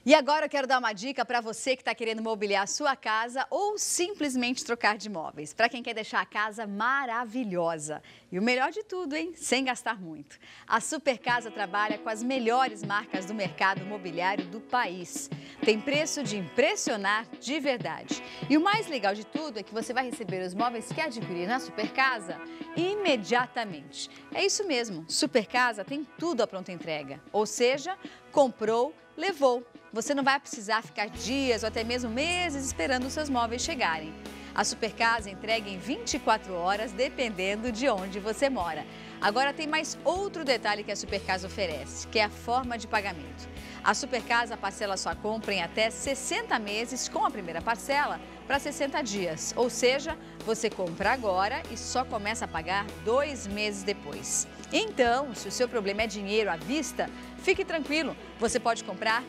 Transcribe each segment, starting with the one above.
E agora eu quero dar uma dica para você que está querendo mobiliar a sua casa ou simplesmente trocar de móveis. Para quem quer deixar a casa maravilhosa. E o melhor de tudo, hein? Sem gastar muito. A Super Casa trabalha com as melhores marcas do mercado imobiliário do país. Tem preço de impressionar de verdade. E o mais legal de tudo é que você vai receber os móveis que adquirir na Super Casa imediatamente. É isso mesmo, Super Casa tem tudo à pronta entrega. Ou seja, comprou, levou. Você não vai precisar ficar dias ou até mesmo meses esperando os seus móveis chegarem. A Super Casa entrega em 24 horas, dependendo de onde você mora. Agora tem mais outro detalhe que a Super Casa oferece, que é a forma de pagamento. A Super Casa parcela sua compra em até 60 meses com a primeira parcela para 60 dias. Ou seja, você compra agora e só começa a pagar 2 meses depois. Então, se o seu problema é dinheiro à vista, fique tranquilo, você pode comprar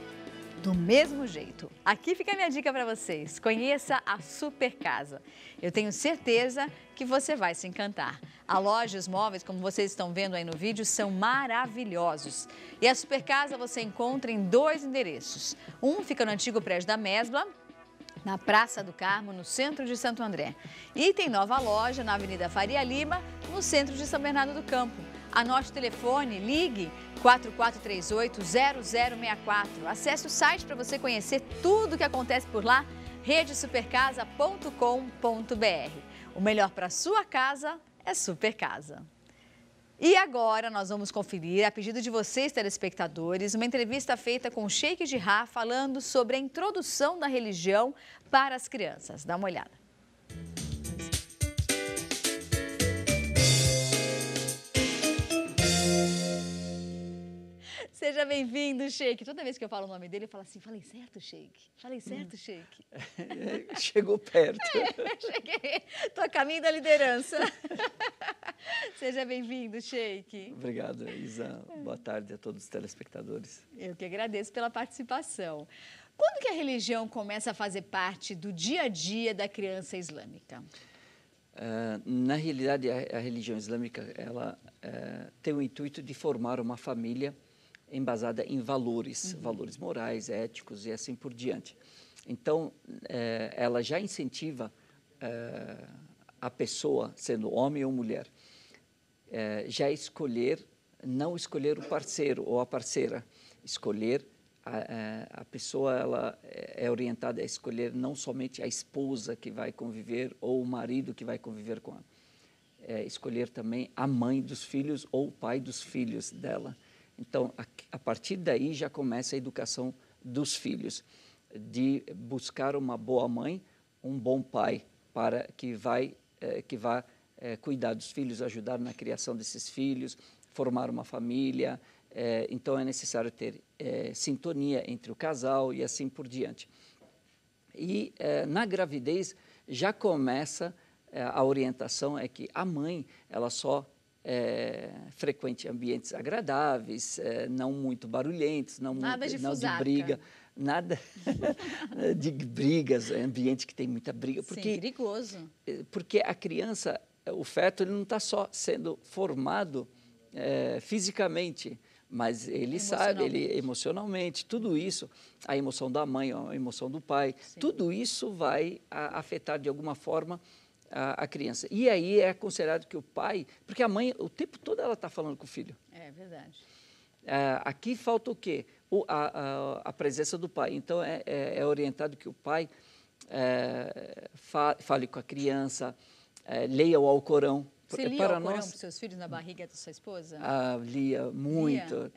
do mesmo jeito. Aqui fica a minha dica para vocês. Conheça a Super Casa. Eu tenho certeza que você vai se encantar. A loja e os móveis, como vocês estão vendo aí no vídeo, são maravilhosos. E a Super Casa você encontra em 2 endereços. Um fica no antigo prédio da Mesbla, na Praça do Carmo, no centro de Santo André. E tem nova loja na Avenida Faria Lima, no centro de São Bernardo do Campo. Anote o telefone, ligue 4438-0064. Acesse o site para você conhecer tudo o que acontece por lá, redesupercasa.com.br. O melhor para a sua casa é Super Casa. E agora nós vamos conferir, a pedido de vocês, telespectadores, uma entrevista feita com o Sheik Jarrah falando sobre a introdução da religião para as crianças. Dá uma olhada. Seja bem-vindo, Sheik. Toda vez que eu falo o nome dele, eu falo assim, falei certo, Sheik? Falei certo, Sheik? Chegou perto. Cheguei. Estou a caminho da liderança. Seja bem-vindo, Sheik. Obrigado, Isa. Boa tarde a todos os telespectadores. Eu que agradeço pela participação. Quando que a religião começa a fazer parte do dia a dia da criança islâmica? Na realidade, a religião islâmica ela tem o intuito de formar uma família embasada em valores, valores morais, éticos e assim por diante. Então, ela já incentiva a pessoa, sendo homem ou mulher, já não escolher o parceiro ou a parceira, escolher a pessoa, ela é orientada a escolher não somente a esposa que vai conviver ou o marido que vai conviver com ela, escolher também a mãe dos filhos ou o pai dos filhos dela. Então, a partir daí já começa a educação dos filhos, de buscar uma boa mãe, um bom pai, para que vá cuidar dos filhos, ajudar na criação desses filhos, formar uma família. Então, é necessário ter sintonia entre o casal e assim por diante. E na gravidez já começa a orientação, é que a mãe, ela só frequente ambientes agradáveis, não muito barulhentos, não de briga, nada de brigas, ambiente que tem muita briga. Porque, sim, perigoso. Porque a criança, o feto, ele não está só sendo formado fisicamente, mas ele sabe, ele emocionalmente, tudo isso, a emoção da mãe, a emoção do pai, sim, tudo isso vai afetar de alguma forma a criança. E aí é aconselhado que o pai, porque a mãe o tempo todo ela está falando com o filho. É verdade. Aqui falta o quê? A presença do pai. Então é orientado que o pai fale com a criança, leia o Alcorão. Você lia o Alcorão para os seus filhos na barriga da sua esposa? Lia muito.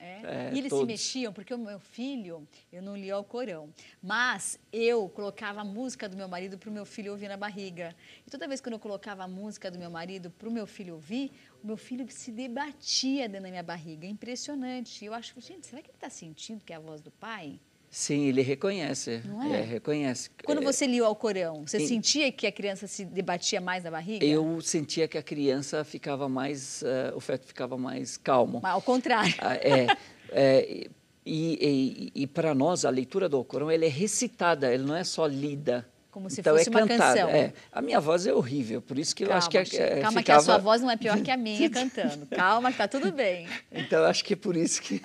E eles se mexiam, porque o meu filho, eu não lia o Alcorão, mas eu colocava a música do meu marido para o meu filho ouvir na barriga. E toda vez que eu colocava a música do meu marido para o meu filho ouvir, o meu filho se debatia dentro da minha barriga. É impressionante. Eu acho, gente, será que ele está sentindo que é a voz do pai? Sim, ele reconhece. Não é? Reconhece. Quando você lia o Alcorão, você sentia que a criança se debatia mais na barriga? Eu sentia que a criança ficava mais, o feto ficava mais calmo. Mas ao contrário. E para nós, a leitura do Alcorão, ela é recitada, ela não é só lida. Como se fosse uma canção. A minha voz é horrível, por isso que eu acho que calma, que a sua voz não é pior que a minha cantando. Calma, que tá tudo bem. Então, eu acho que é por isso que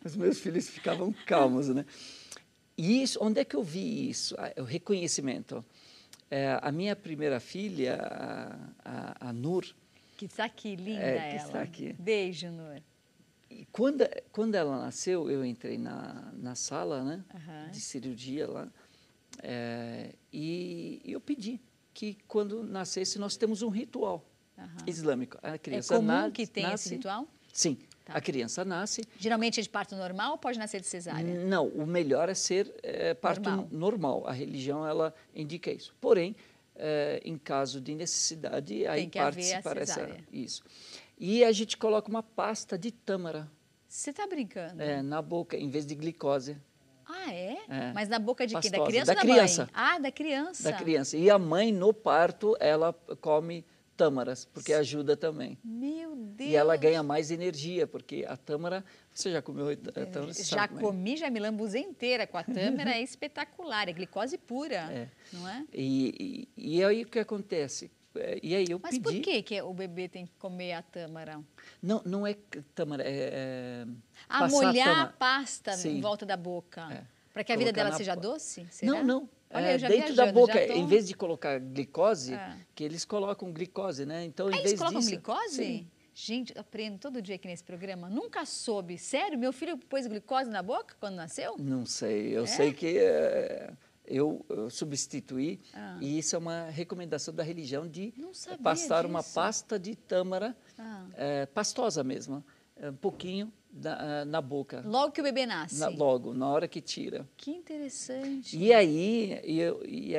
os meus filhos ficavam calmos, né? E isso, onde é que eu vi isso? O reconhecimento. A minha primeira filha, a Nur... Que está aqui, linda que ela. está aqui. Beijo, Nur. E quando ela nasceu, eu entrei na sala, né, de cirurgia lá, e eu pedi que quando nascesse nós temos um ritual islâmico. A criança comum que tenha esse ritual? Sim. Tá. A criança nasce... Geralmente é de parto normal ou pode nascer de cesárea? Não, o melhor é ser parto normal. A religião, ela indica isso. Porém, em caso de necessidade, aí parte para isso. E a gente coloca uma pasta de tâmara. Você está brincando? Na boca, em vez de glicose. Ah, é? Mas na boca de quem? Da criança ou da criança. mãe? Ah, da criança. Da criança. E a mãe, no parto, ela come tâmaras, porque ajuda também. Meu Deus! E ela ganha mais energia, porque a tâmara... Você já comeu tâmara? Já comi, já me lambuzei inteira com a tâmara, é espetacular, é glicose pura, não é? E aí o que acontece? E aí eu Mas pedi... por que o bebê tem que comer a tâmara? Não é tâmara, molhar a pasta em volta da boca, para que a vida dela seja doce? Será? Não. Olha, eu já dentro da boca, tô... em vez de colocar glicose, que eles colocam glicose, né? Então, em vez eles colocam disso, glicose? Sim. Gente, eu aprendo todo dia aqui nesse programa. Nunca soube. Sério? Meu filho pôs glicose na boca quando nasceu? Não sei. Eu sei que eu substituí, e isso é uma recomendação da religião de pastar uma pasta de tâmara pastosa mesmo, um pouquinho na boca. Logo que o bebê nasce? Logo, na hora que tira. Que interessante. E aí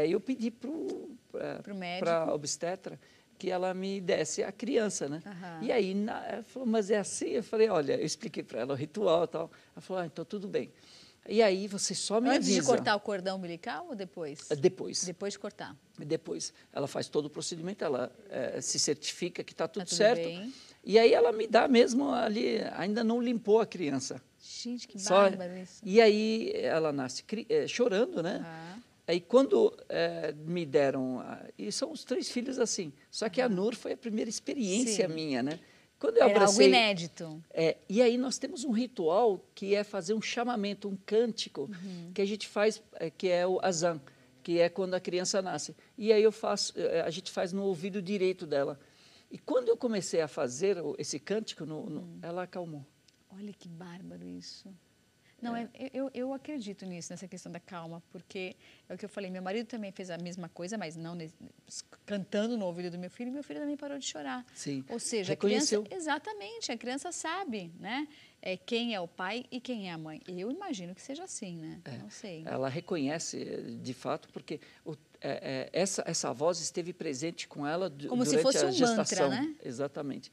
eu pedi para a obstetra que ela me desse a criança, né? E aí ela falou, mas é assim? Eu falei, olha, eu expliquei para ela o ritual e tal. Ela falou, então tudo bem. E aí você só me avisa. Antes de cortar o cordão umbilical ou depois? Depois. Depois de cortar. Depois. Ela faz todo o procedimento, ela se certifica que está tudo certo. Bem. E aí ela me dá mesmo ali, ainda não limpou a criança. Gente, que bárbaro isso. E aí ela nasce chorando, né? Aí quando me deram... E são os 3 filhos assim. Só que a Nur foi a primeira experiência minha, né? Quando eu abracei, algo inédito. E aí nós temos um ritual que é fazer um chamamento, um cântico, que a gente faz, que é o azan, que é quando a criança nasce. E aí a gente faz no ouvido direito dela. E quando eu comecei a fazer esse cântico, ela acalmou. Olha que bárbaro isso. Não, eu acredito nisso, nessa questão da calma, porque é o que eu falei, meu marido também fez a mesma coisa, mas não cantando no ouvido do meu filho também parou de chorar. Sim. Ou seja, reconheceu. A criança, exatamente, a criança sabe, né? Quem é o pai e quem é a mãe. Eu imagino que seja assim, né? Não sei. Ela reconhece, de fato, porque essa voz esteve presente com ela como durante se fosse a gestação. Mantra, né? Exatamente.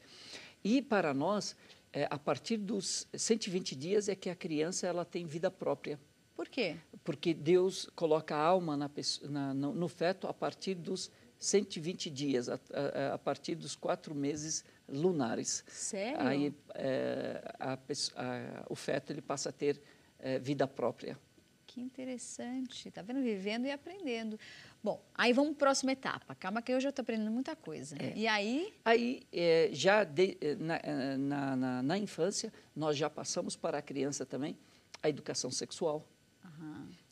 E para nós, a partir dos 120 dias é que a criança ela tem vida própria. Por quê? Porque Deus coloca a alma no feto a partir dos 120 dias, a partir dos 4 meses lunares. Sério? Aí o feto ele passa a ter vida própria. Que interessante. Está vendo? Vivendo e aprendendo. Bom, aí vamos para a próxima etapa. Calma que eu já estou aprendendo muita coisa. E aí? Aí, já na infância, nós já passamos para a criança também a educação sexual.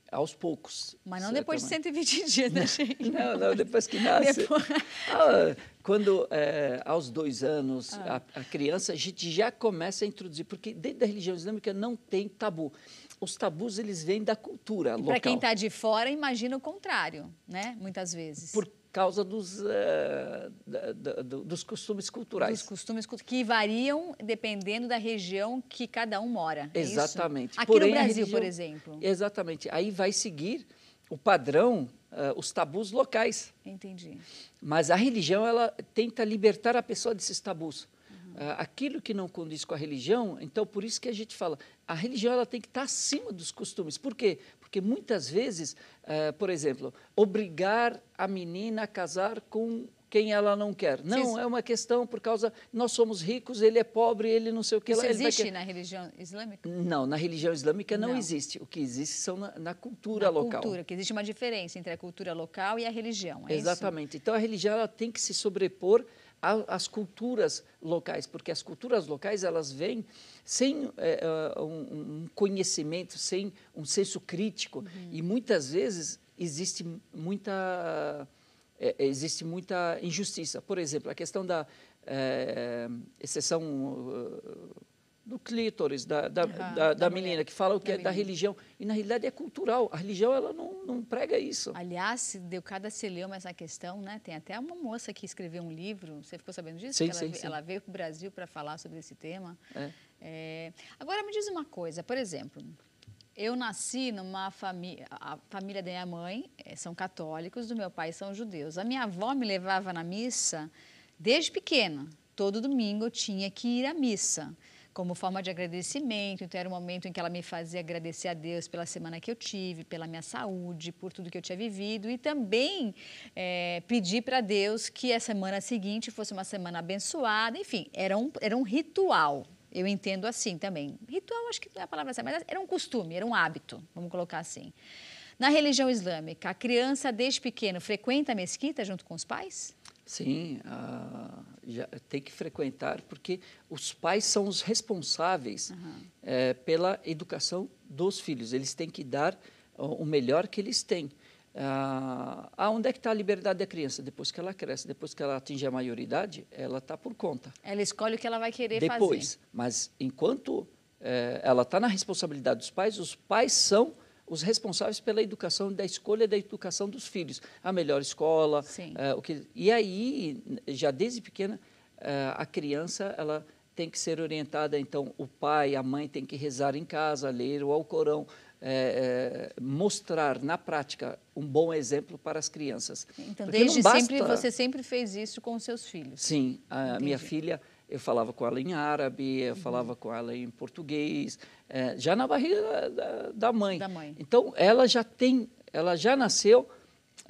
Aos poucos. Mas não depois de 120 dias, né, gente? Não, depois que nasce. Quando, aos 2 anos, a criança, a gente já começa a introduzir, porque dentro da religião islâmica não tem tabu. Os tabus, eles vêm da cultura local. Para quem está de fora, imagina o contrário, né? Muitas vezes. Por causa dos costumes culturais. Dos costumes que variam dependendo da região que cada um mora. Exatamente. É isso? Aqui no Brasil, por exemplo. Exatamente. Aí vai seguir o padrão, os tabus locais. Entendi. Mas a religião, ela tenta libertar a pessoa desses tabus. Aquilo que não condiz com a religião, então por isso que a gente fala, a religião ela tem que estar acima dos costumes. Por quê? Porque muitas vezes, por exemplo, obrigar a menina a casar com quem ela não quer. Não, é uma questão por causa, nós somos ricos, ele é pobre, ele não sei o que. Isso existe na religião islâmica? Não, na religião islâmica não existe. O que existe são na cultura local. Cultura, que existe uma diferença entre a cultura local e a religião, Exatamente. Então a religião ela tem que se sobrepor às culturas locais, porque as culturas locais elas vêm sem um conhecimento, sem um senso crítico, e muitas vezes existe muita injustiça. Por exemplo, a questão da exceção do clítoris, da menina, que fala o que é da religião, e na realidade é cultural. A religião ela não prega isso. Aliás, deu cada celeuma essa questão, né? Tem até uma moça que escreveu um livro, você ficou sabendo disso? Sim, Que sim. ela veio para o Brasil para falar sobre esse tema. Agora, me diz uma coisa, por exemplo, eu nasci numa família, a família da minha mãe são católicos, do meu pai são judeus. A minha avó me levava na missa desde pequena. Todo domingo eu tinha que ir à missa, como forma de agradecimento. Então, era um momento em que ela me fazia agradecer a Deus pela semana que eu tive, pela minha saúde, por tudo que eu tinha vivido. E também pedir para Deus que a semana seguinte fosse uma semana abençoada. Enfim, era um ritual. Eu entendo assim também. Ritual, acho que não é a palavra certa, mas era um costume, era um hábito, vamos colocar assim. Na religião islâmica, a criança desde pequeno frequenta a mesquita junto com os pais? Sim, já tem que frequentar, porque os pais são os responsáveis pela educação dos filhos. Eles têm que dar o melhor que eles têm. Onde é que está a liberdade da criança? Depois que ela cresce, depois que ela atinge a maioridade, ela está por conta. Ela escolhe o que ela vai querer fazer. Mas enquanto ela está na responsabilidade dos pais, os pais são os responsáveis pela educação, da escolha da educação dos filhos. A melhor escola. E aí, já desde pequena, a criança ela tem que ser orientada. Então, o pai, a mãe tem que rezar em casa, ler o Alcorão, mostrar na prática um bom exemplo para as crianças. Então, desde sempre, você sempre fez isso com os seus filhos? Sim, a minha filha, eu falava com ela em árabe, eu falava com ela em português, já na barriga da mãe. Então, ela já nasceu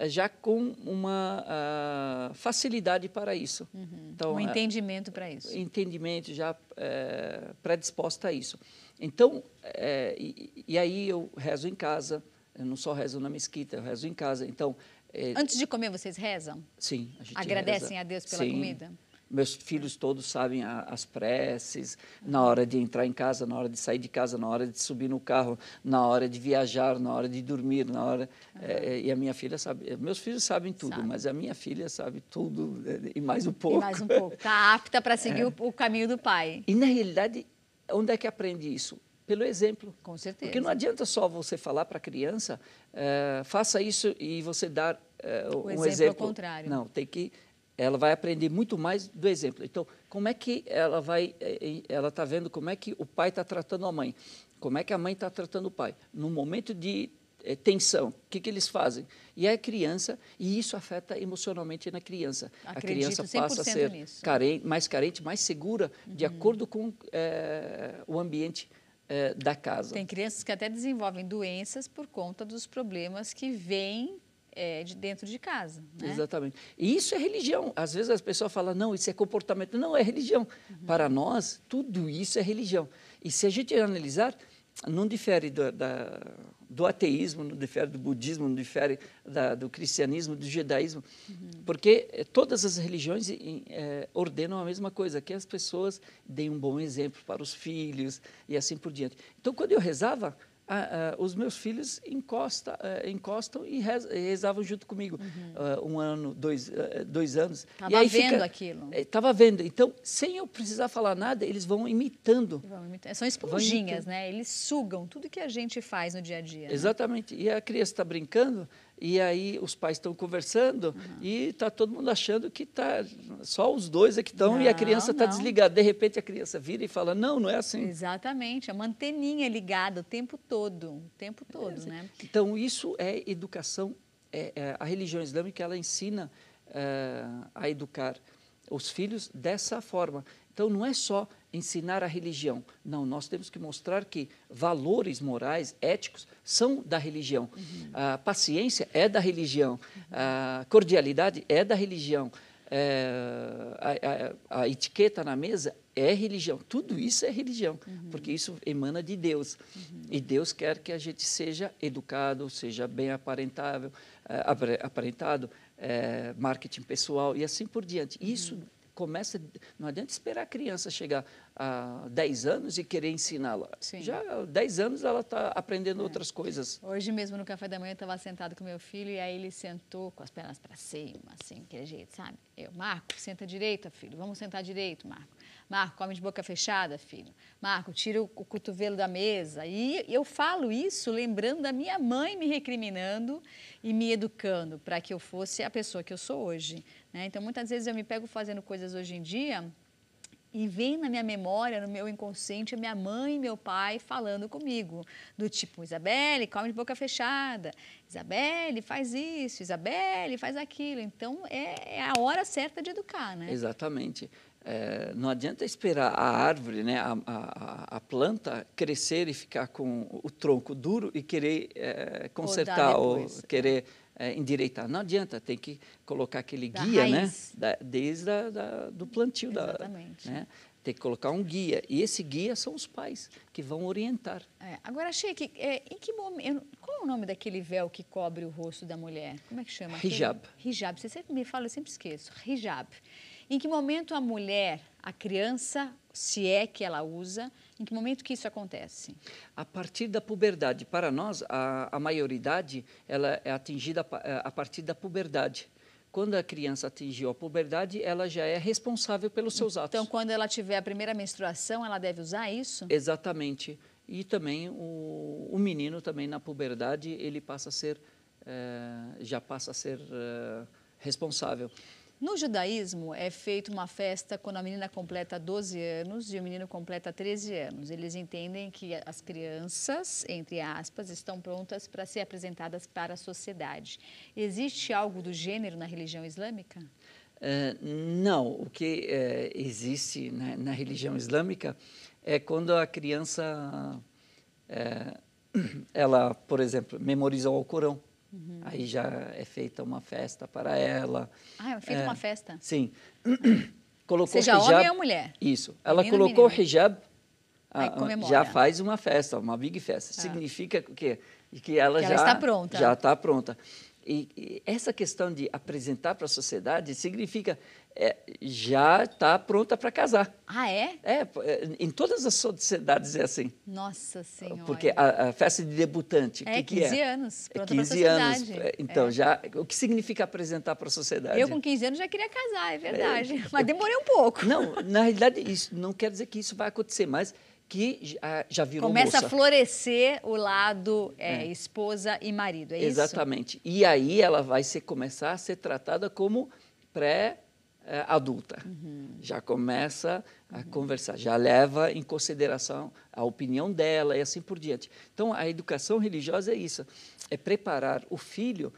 já com uma facilidade para isso. Então, um entendimento para isso. Entendimento, já predisposta a isso. Então, e aí eu rezo em casa, eu não só rezo na mesquita, eu rezo em casa. Então, antes de comer, vocês rezam? Sim, a gente agradecem reza. A Deus pela comida? Meus filhos todos sabem as preces, na hora de entrar em casa, na hora de sair de casa, na hora de subir no carro, na hora de viajar, na hora de dormir, na hora... e a minha filha sabe, meus filhos sabem tudo, mas a minha filha sabe tudo e mais um pouco. E mais um pouco, está apta para seguir o caminho do pai. E, na realidade, onde é que aprende isso? Pelo exemplo. Com certeza. Porque não adianta só você falar para a criança, faça isso e você dar um exemplo. Ao contrário. Não, ela vai aprender muito mais do exemplo. Então, como é que ela está vendo como é que o pai está tratando a mãe? Como é que a mãe está tratando o pai? No momento de tensão, o que eles fazem? E a criança, e isso afeta emocionalmente na criança. Acredito, a criança passa a ser mais carente, mais segura, de acordo com o ambiente da casa. Tem crianças que até desenvolvem doenças por conta dos problemas que vêm de dentro de casa. Né? Exatamente. E isso é religião. Às vezes as pessoas falam, não, isso é comportamento. Não, é religião. Para nós, tudo isso é religião. E se a gente analisar, não difere do ateísmo, não difere do budismo, não difere do cristianismo, do judaísmo, porque todas as religiões ordenam a mesma coisa, que as pessoas deem um bom exemplo para os filhos e assim por diante. Então, quando eu rezava, os meus filhos encostam e rezavam junto comigo. 1 ano, 2 anos. Estava vendo aquilo. Estava vendo. Então, sem eu precisar falar nada, eles vão imitando. São esponjinhas, né? Eles sugam tudo que a gente faz no dia a dia. Exatamente. Né? E a criança está brincando, e aí os pais estão conversando, e está todo mundo achando que só os dois é que estão, e a criança está desligada. De repente, a criança vira e fala, não é assim. Exatamente. A manteninha ligada o tempo todo, né? Então, isso é educação. A religião islâmica, ela ensina a educar os filhos dessa forma. Então, não é só ensinar a religião. Não, nós temos que mostrar que valores morais, éticos, são da religião. A paciência é da religião. A cordialidade é da religião. A etiqueta na mesa é religião. Tudo isso é religião, porque isso emana de Deus. E Deus quer que a gente seja educado, seja bem aparentado, marketing pessoal e assim por diante. Isso começa, não adianta esperar a criança chegar a 10 anos e querer ensiná-la. Sim. Já há 10 anos ela está aprendendo outras coisas. Hoje mesmo no café da manhã eu estava sentado com meu filho e aí ele sentou com as pernas para cima, assim, aquele jeito, sabe? Eu, Marco, senta direito, filho, vamos sentar direito, Marco. Marco, come de boca fechada, filho. Marco, tira o cotovelo da mesa. E eu falo isso lembrando da minha mãe me recriminando e me educando para que eu fosse a pessoa que eu sou hoje, né? Então, muitas vezes eu me pego fazendo coisas hoje em dia e vem na minha memória, no meu inconsciente, a minha mãe e meu pai falando comigo, do tipo, Isabelle, come de boca fechada, Isabelle, faz isso, Isabelle, faz aquilo. Então, é a hora certa de educar, né? Exatamente. Não adianta esperar a árvore, né, a planta crescer e ficar com o tronco duro e querer consertar ou querer endireitar. Não adianta, tem que colocar aquele guia, raiz, né, desde do plantio. Exatamente. Né? Tem que colocar um guia. E esse guia são os pais que vão orientar. Agora, Sheik, em que momento, qual é o nome daquele véu que cobre o rosto da mulher? Como é que chama? Hijab. Hijab. Você sempre me fala, eu sempre esqueço. Hijab. Em que momento a mulher, a criança, se é que ela usa, em que momento que isso acontece? A partir da puberdade. Para nós, a maioridade ela é atingida a partir da puberdade. Quando a criança atingiu a puberdade, ela já é responsável pelos seus atos. Então, quando ela tiver a primeira menstruação, ela deve usar isso? Exatamente. E também o menino, também na puberdade, ele passa a ser, já passa a ser responsável. No judaísmo, é feita uma festa quando a menina completa 12 anos e o menino completa 13 anos. Eles entendem que as crianças, entre aspas, estão prontas para ser apresentadas para a sociedade. Existe algo do gênero na religião islâmica? Não. O que existe, né, na religião islâmica é quando a criança, ela, por exemplo, memoriza o Alcorão. Uhum. Aí já é feita uma festa para ela. É feita uma festa? Sim. Colocou seja hijab, homem ou mulher? Isso. Ela colocou o hijab, já faz faz uma festa, uma big festa. Significa que ela já está pronta. Já está pronta. E essa questão de apresentar para a sociedade significa já está pronta para casar. Ah, é? Em todas as sociedades é assim. Nossa Senhora. Porque a festa de debutante, o que 15 é? anos, pronta 15 para a anos. sociedade. Então, já, o que significa apresentar para a sociedade? Eu, com 15 anos, já queria casar, é verdade. Mas demorei um pouco. Não, na realidade, isso não quer dizer que isso vai acontecer, mas que já virou Começa moça. a florescer o lado esposa e marido, é Exatamente. E aí ela vai começar a ser tratada como pré-adulta. Uhum. Já começa a conversar, já leva em consideração a opinião dela e assim por diante. Então, a educação religiosa é isso, é preparar o filho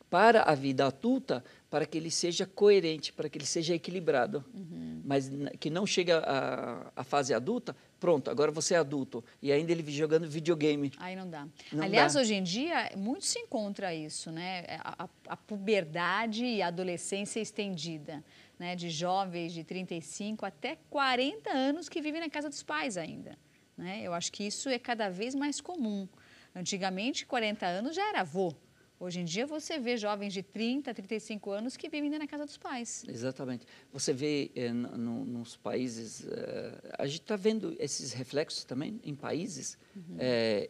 para a vida adulta, para que ele seja coerente, para que ele seja equilibrado. Uhum. Mas que não chegue à fase adulta, pronto, agora você é adulto. E ainda ele jogando videogame. Aí não dá. Não Aliás, dá. Hoje em dia, muito se encontra isso, né? A puberdade e a adolescência estendida, né? De jovens de 35 até 40 anos que vivem na casa dos pais ainda, né? Eu acho que isso é cada vez mais comum. Antigamente, 40 anos já era avô. Hoje em dia, você vê jovens de 30, 35 anos que vivem na casa dos pais. Exatamente. Você vê nos países... a gente está vendo esses reflexos também em países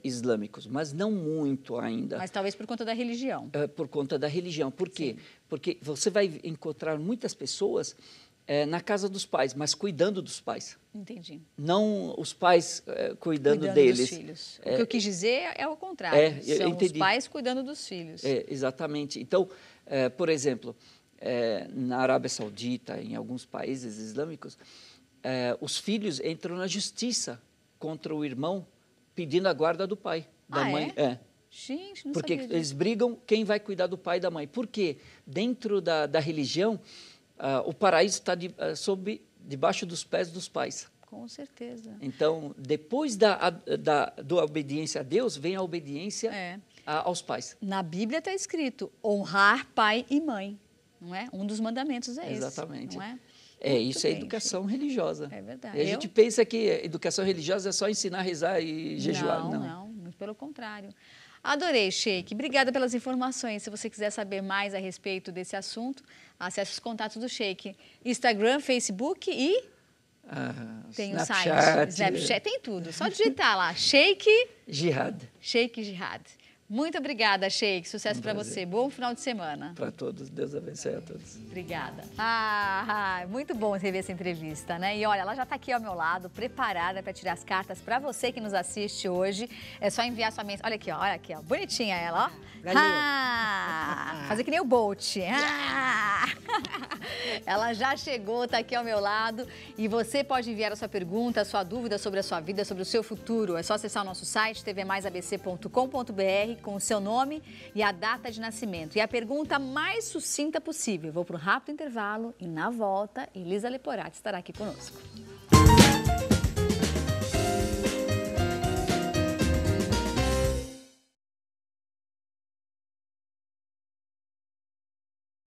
islâmicos, mas não muito ainda. Mas talvez por conta da religião. Por conta da religião. Por quê? Sim. Porque você vai encontrar muitas pessoas na casa dos pais, mas cuidando dos pais. Entendi. Não os pais cuidando deles. Dos filhos. O que eu quis dizer é o contrário. São os pais cuidando dos filhos. Exatamente. Então, por exemplo, na Arábia Saudita, em alguns países islâmicos, os filhos entram na justiça contra o irmão pedindo a guarda do pai, da mãe. Gente, não Porque sabia disso. eles brigam quem vai cuidar do pai e da mãe. Por quê? Dentro da religião, o paraíso está debaixo dos pés dos pais. Com certeza. Então, depois da obediência a Deus, vem a obediência aos pais. Na Bíblia está escrito honrar pai e mãe, não é? Um dos mandamentos é esse. Exatamente. Não é? Isso é educação religiosa. É verdade. E a gente pensa que educação religiosa é só ensinar a rezar e jejuar. Não, muito pelo contrário. Adorei, Sheik. Obrigada pelas informações. Se você quiser saber mais a respeito desse assunto, acesse os contatos do Sheik. Instagram, Facebook e... tem o site. Snapchat, tem tudo. Só digitar lá, Sheik Jihad. Sheik Jihad. Muito obrigada, Sheik. Sucesso para você. Bom final de semana. Para todos. Deus abençoe a todos. Obrigada. Muito bom rever essa entrevista, né? E olha, ela já está aqui ao meu lado, preparada para tirar as cartas para você que nos assiste hoje. É só enviar sua mensagem. Olha aqui, ó. Bonitinha ela, ó. Fazer que nem o Bolt. Ela já chegou, está aqui ao meu lado. E você pode enviar a sua pergunta, a sua dúvida sobre a sua vida, sobre o seu futuro. É só acessar o nosso site, tvmaisabc.com.br, com o seu nome e a data de nascimento. E a pergunta mais sucinta possível. Vou para um rápido intervalo e na volta, Elisa Leporati estará aqui conosco.